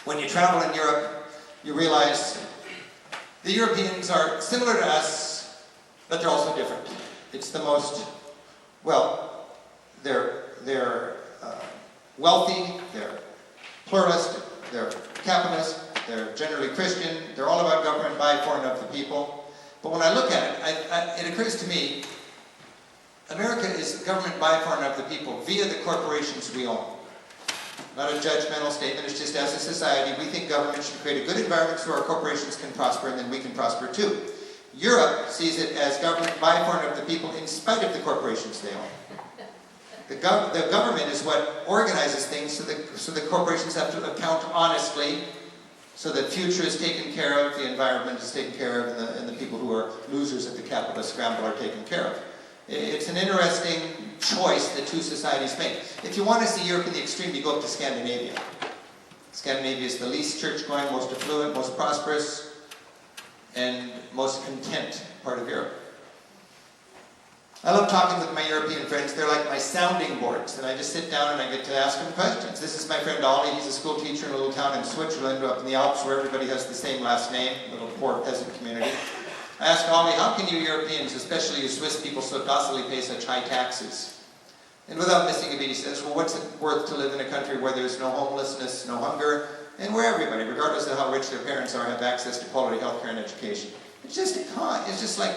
When you travel in Europe, you realize the Europeans are similar to us, but they're also different. It's the most, well, they're wealthy, they're pluralist, they're capitalist, they're generally Christian, they're all about government by, for, and of the people. But when I look at it, it occurs to me, America is government by, for, and of the people via the corporations we own. Not a judgmental statement, it's just as a society, we think government should create a good environment so our corporations can prosper and then we can prosper too. Europe sees it as government by, for, and of the people in spite of the corporations they own. The government is what organizes things so the corporations have to account honestly, so the future is taken care of, the environment is taken care of, and the people who are losers at the capitalist scramble are taken care of. It's an interesting choice that two societies make. If you want to see Europe in the extreme, you go up to Scandinavia. Scandinavia is the least church-going, most affluent, most prosperous, and most content part of Europe. I love talking with my European friends. They're like my sounding boards, and I just sit down and I get to ask them questions. This is my friend Ollie. He's a school teacher in a little town in Switzerland, up in the Alps, where everybody has the same last name, a little poor peasant community. I asked Ollie, how can you Europeans, especially you Swiss people, so docilely pay such high taxes? And without missing a beat, he says, well, what's it worth to live in a country where there's no homelessness, no hunger, and where everybody, regardless of how rich their parents are, have access to quality health care and education? It's just like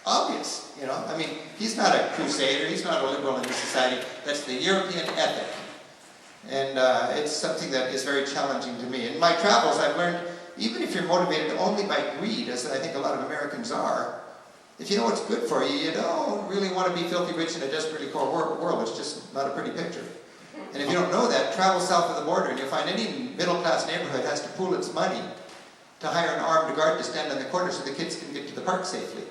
obvious, you know? I mean, he's not a crusader, he's not a liberal in this society. That's the European ethic. And it's something that is very challenging to me. In my travels, I've learned, even if you're motivated only by greed, as I think a lot of Americans are, if you know what's good for you, you don't really want to be filthy rich in a desperately poor world. It's just not a pretty picture. And if you don't know that, travel south of the border and you'll find any middle-class neighborhood has to pool its money to hire an armed guard to stand on the corner so the kids can get to the park safely.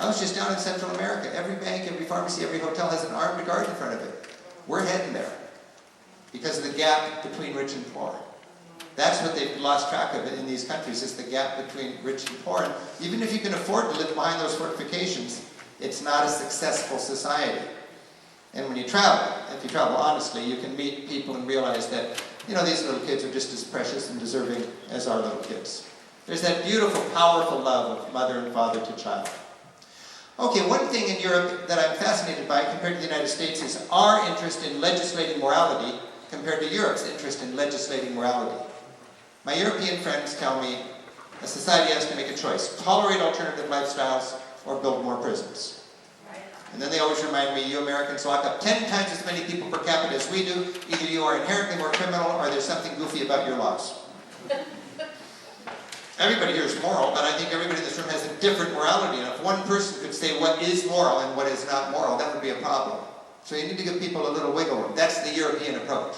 I was just down in Central America. Every bank, every pharmacy, every hotel has an armed guard in front of it. We're heading there because of the gap between rich and poor. That's what they've lost track of in these countries, is the gap between rich and poor. And even if you can afford to live behind those fortifications, it's not a successful society. And when you travel, if you travel honestly, you can meet people and realize that, you know, these little kids are just as precious and deserving as our little kids. There's that beautiful, powerful love of mother and father to child. Okay, one thing in Europe that I'm fascinated by compared to the United States is our interest in legislating morality compared to Europe's interest in legislating morality. My European friends tell me a society has to make a choice: tolerate alternative lifestyles or build more prisons. And then they always remind me, you Americans lock up 10 times as many people per capita as we do. Either you are inherently more criminal or there's something goofy about your laws. Everybody here is moral, but I think everybody in this room has a different morality. And if one person could say what is moral and what is not moral, that would be a problem. So you need to give people a little wiggle room. That's the European approach.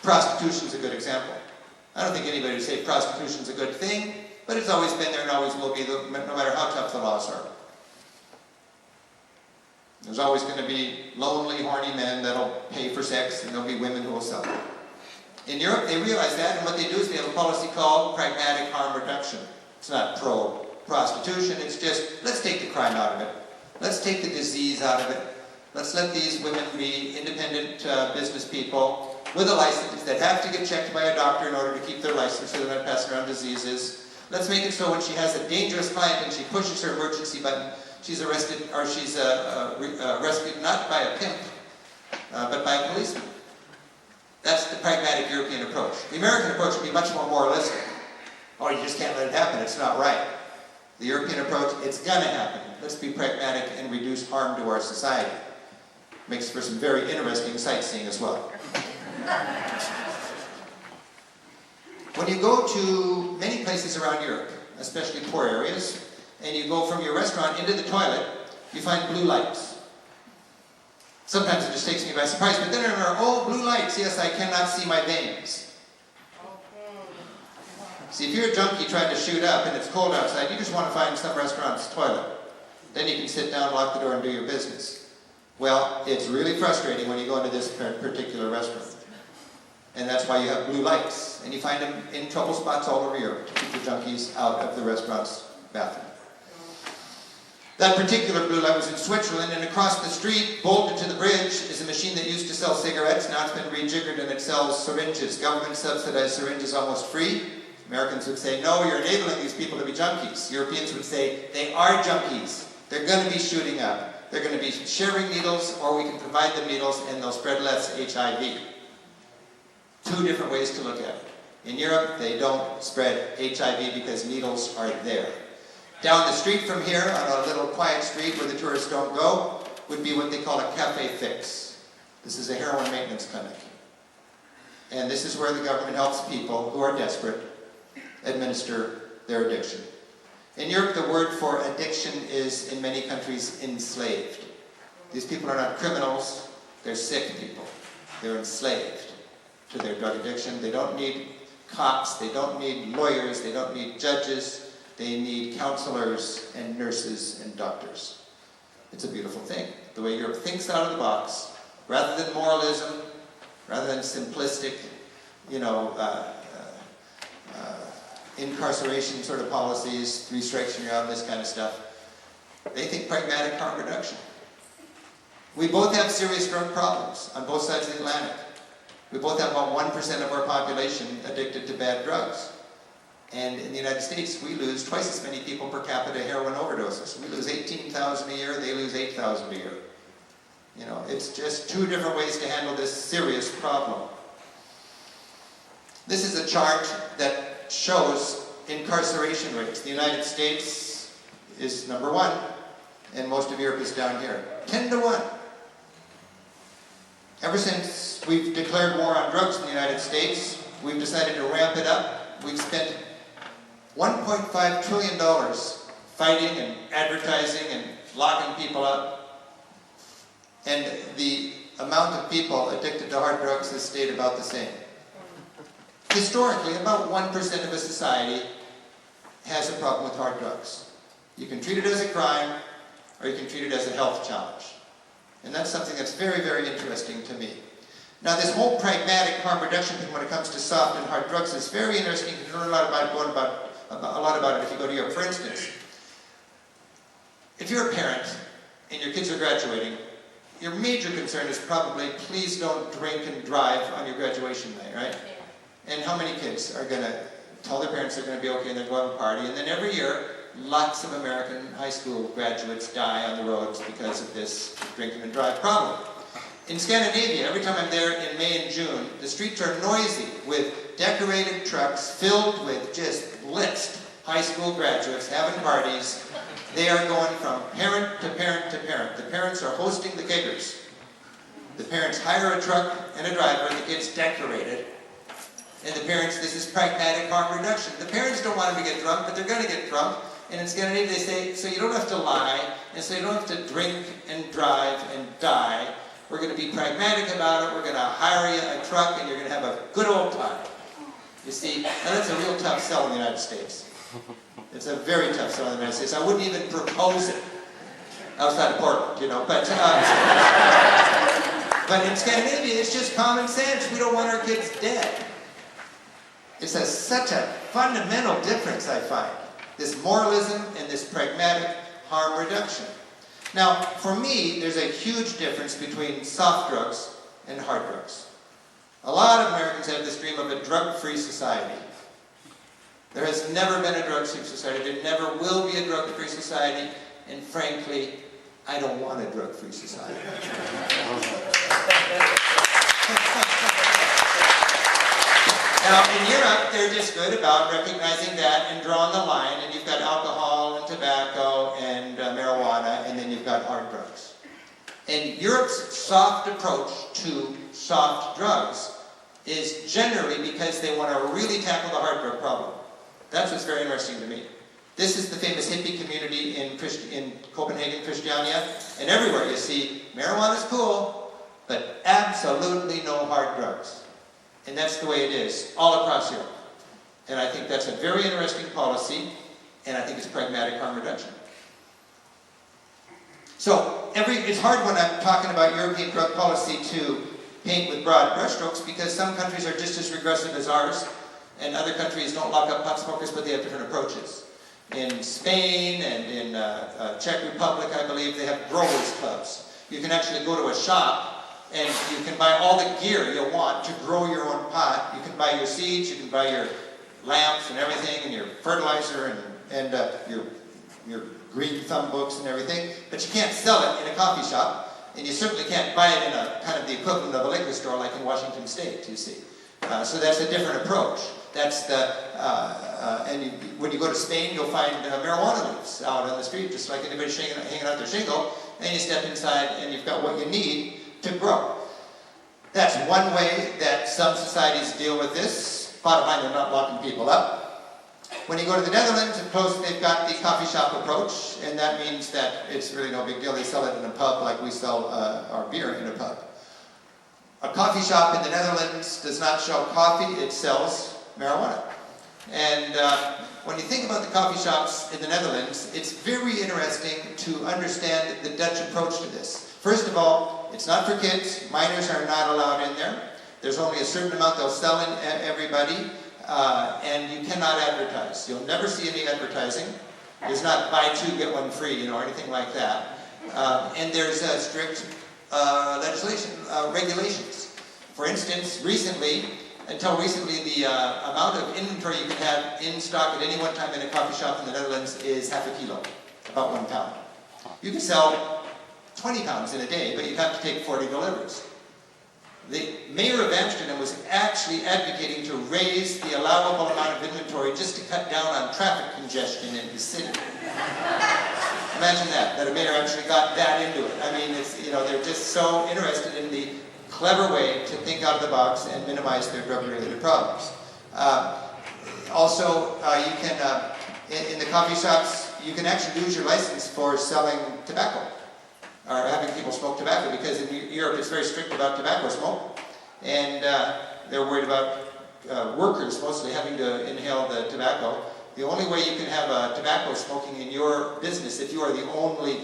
Prostitution is a good example. I don't think anybody would say prostitution is a good thing, but it's always been there and always will be, no matter how tough the laws are. There's always going to be lonely, horny men that'll pay for sex, and there'll be women who will sell it. In Europe, they realize that, and what they do is they have a policy called pragmatic harm reduction. It's not pro-prostitution, it's just, let's take the crime out of it. Let's take the disease out of it. Let's let these women be independent business people with a license that have to get checked by a doctor in order to keep their license so they're not passing around diseases. Let's make it so when she has a dangerous client and she pushes her emergency button, she's arrested, or she's rescued not by a pimp, but by a policeman. That's the pragmatic European approach. The American approach would be much more moralistic. Oh, you just can't let it happen, it's not right. The European approach, it's gonna happen. Let's be pragmatic and reduce harm to our society. Makes for some very interesting sightseeing as well. When you go to many places around Europe, especially poor areas, and you go from your restaurant into the toilet, you find blue lights. Sometimes it just takes me by surprise, but then I remember, oh, blue lights, yes, I cannot see my veins. See, if you're a junkie trying to shoot up and it's cold outside, you just want to find some restaurant's toilet. Then you can sit down, lock the door, and do your business. Well, it's really frustrating when you go into this particular restaurant. And that's why you have blue lights. And you find them in trouble spots all over Europe to keep the junkies out of the restaurant's bathroom. That particular blue light was in Switzerland, and across the street, bolted to the bridge, is a machine that used to sell cigarettes. Now it's been rejiggered and it sells syringes. Government subsidized syringes almost free. Americans would say, no, you're enabling these people to be junkies. Europeans would say, they are junkies. They're going to be shooting up. They're going to be sharing needles, or we can provide them needles and they'll spread less HIV. Two different ways to look at it. In Europe, they don't spread HIV because needles are there. Down the street from here, on a little quiet street where the tourists don't go, would be what they call a Café Fix. This is a heroin maintenance clinic. And this is where the government helps people who are desperate administer their addiction. In Europe, the word for addiction is, in many countries, enslaved. These people are not criminals, they're sick people. They're enslaved to their drug addiction. They don't need cops, they don't need lawyers, they don't need judges. They need counselors and nurses and doctors. It's a beautiful thing. The way Europe thinks out of the box, rather than moralism, rather than simplistic, incarceration sort of policies, 3 strikes and you're out, this kind of stuff. They think pragmatic harm reduction. We both have serious drug problems on both sides of the Atlantic. We both have about 1% of our population addicted to bad drugs. And in the United States, we lose twice as many people per capita heroin overdoses. We lose 18,000 a year, they lose 8,000 a year. It's just two different ways to handle this serious problem. This is a chart that shows incarceration rates. The United States is number 1, and most of Europe is down here. 10 to 1. Ever since we've declared war on drugs in the United States, we've decided to ramp it up. We've spent $1.5 trillion fighting and advertising and locking people up. And the amount of people addicted to hard drugs has stayed about the same. Historically, about 1% of a society has a problem with hard drugs. You can treat it as a crime, or you can treat it as a health challenge. And that's something that's very, very interesting to me. Now, this whole pragmatic harm reduction thing when it comes to soft and hard drugs is very interesting. You can learn a lot about it if you go to Europe. For instance, if you're a parent and your kids are graduating, your major concern is probably, please don't drink and drive on your graduation night, right? Yeah. And how many kids are going to tell their parents they're going to be okay and they're going to party? And then every year, lots of American high school graduates die on the roads because of this drink and drive problem. In Scandinavia, every time I'm there in May and June, the streets are noisy with decorated trucks filled with just blitzed high school graduates having parties. They are going from parent to parent to parent. The parents are hosting the kickers. The parents hire a truck and a driver, and the kids decorate it. And the parents, this is pragmatic harm reduction. The parents don't want them to get drunk, but they're going to get drunk. And in Scandinavia, they say, so you don't have to lie, and so you don't have to drink and drive and die. We're going to be pragmatic about it. We're going to hire you a truck, and you're going to have a good old time. You see, now that's a real tough sell in the United States. It's a very tough sell in the United States. I wouldn't even propose it outside of Portland, But in Scandinavia, it's just common sense. We don't want our kids dead. It's such a fundamental difference, I find. This moralism and this pragmatic harm reduction. Now, for me, there's a huge difference between soft drugs and hard drugs. A lot of Americans have this dream of a drug-free society. There has never been a drug-free society. There never will be a drug-free society. And frankly, I don't want a drug-free society. Now, in Europe, they're just good about recognizing that and drawing the line, and you've got alcohol and tobacco and marijuana, and then you've got hard drugs. And Europe's soft approach to soft drugs is generally because they want to really tackle the hard drug problem. That's what's very interesting to me. This is the famous hippie community in Copenhagen, Christiania, and everywhere you see marijuana's cool, but absolutely no hard drugs. And that's the way it is, all across Europe. And I think that's a very interesting policy, and I think it's pragmatic harm reduction. So, it's hard when I'm talking about European drug policy to paint with broad brushstrokes, because some countries are just as regressive as ours, and other countries don't lock up pot smokers, but they have different approaches. In Spain and in Czech Republic, I believe, they have growers clubs. You can actually go to a shop and you can buy all the gear you want to grow your own pot. You can buy your seeds, you can buy your lamps and everything, and your fertilizer and your green thumb books and everything, but you can't sell it in a coffee shop, and you certainly can't buy it in a kind of the equivalent of a liquor store like in Washington State, you see. So that's a different approach. That's the, when you go to Spain, you'll find marijuana leaves out on the street, just like anybody hanging out their shingle, and you step inside and you've got what you need to grow. That's one way that some societies deal with this. Bottom line, they're not locking people up. When you go to the Netherlands, of course, they've got the coffee shop approach, and that means that it's really no big deal. They sell it in a pub like we sell our beer in a pub. A coffee shop in the Netherlands does not sell coffee, it sells marijuana. And when you think about the coffee shops in the Netherlands, it's very interesting to understand the Dutch approach to this. First of all, it's not for kids. Minors are not allowed in there. There's only a certain amount they'll sell in everybody, and you cannot advertise. You'll never see any advertising. There's not buy two, get one free, or anything like that. And there's strict legislation, regulations. For instance, until recently, the amount of inventory you can have in stock at any one time in a coffee shop in the Netherlands is half a kilo, about 1 pound. You can sell 20 pounds in a day, but you'd have to take 40 deliveries. The mayor of Amsterdam was actually advocating to raise the allowable amount of inventory just to cut down on traffic congestion in the city. Imagine that a mayor actually got that into it. I mean, it's, they're just so interested in the clever way to think out of the box and minimize their drug-related problems. Also, you can, in the coffee shops, you can actually lose your license for selling tobacco, or having people smoke tobacco, because in Europe it's very strict about tobacco smoke, and they're worried about workers mostly having to inhale the tobacco. The only way you can have tobacco smoking in your business if you are the only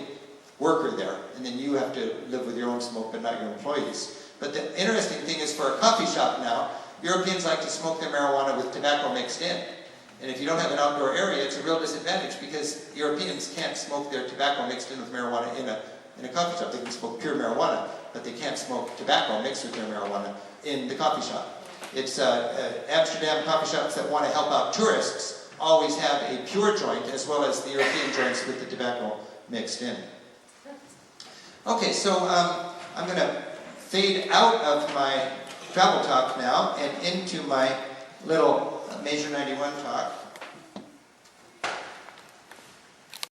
worker there, and then you have to live with your own smoke but not your employees. But the interesting thing is, for a coffee shop now, Europeans like to smoke their marijuana with tobacco mixed in. And if you don't have an outdoor area, it's a real disadvantage, because Europeans can't smoke their tobacco mixed in with marijuana in a coffee shop. They can smoke pure marijuana, but they can't smoke tobacco mixed with their marijuana in the coffee shop. It's Amsterdam coffee shops that want to help out tourists always have a pure joint as well as the European joints with the tobacco mixed in. Okay, so I'm going to fade out of my travel talk now and into my little Measure 91 talk.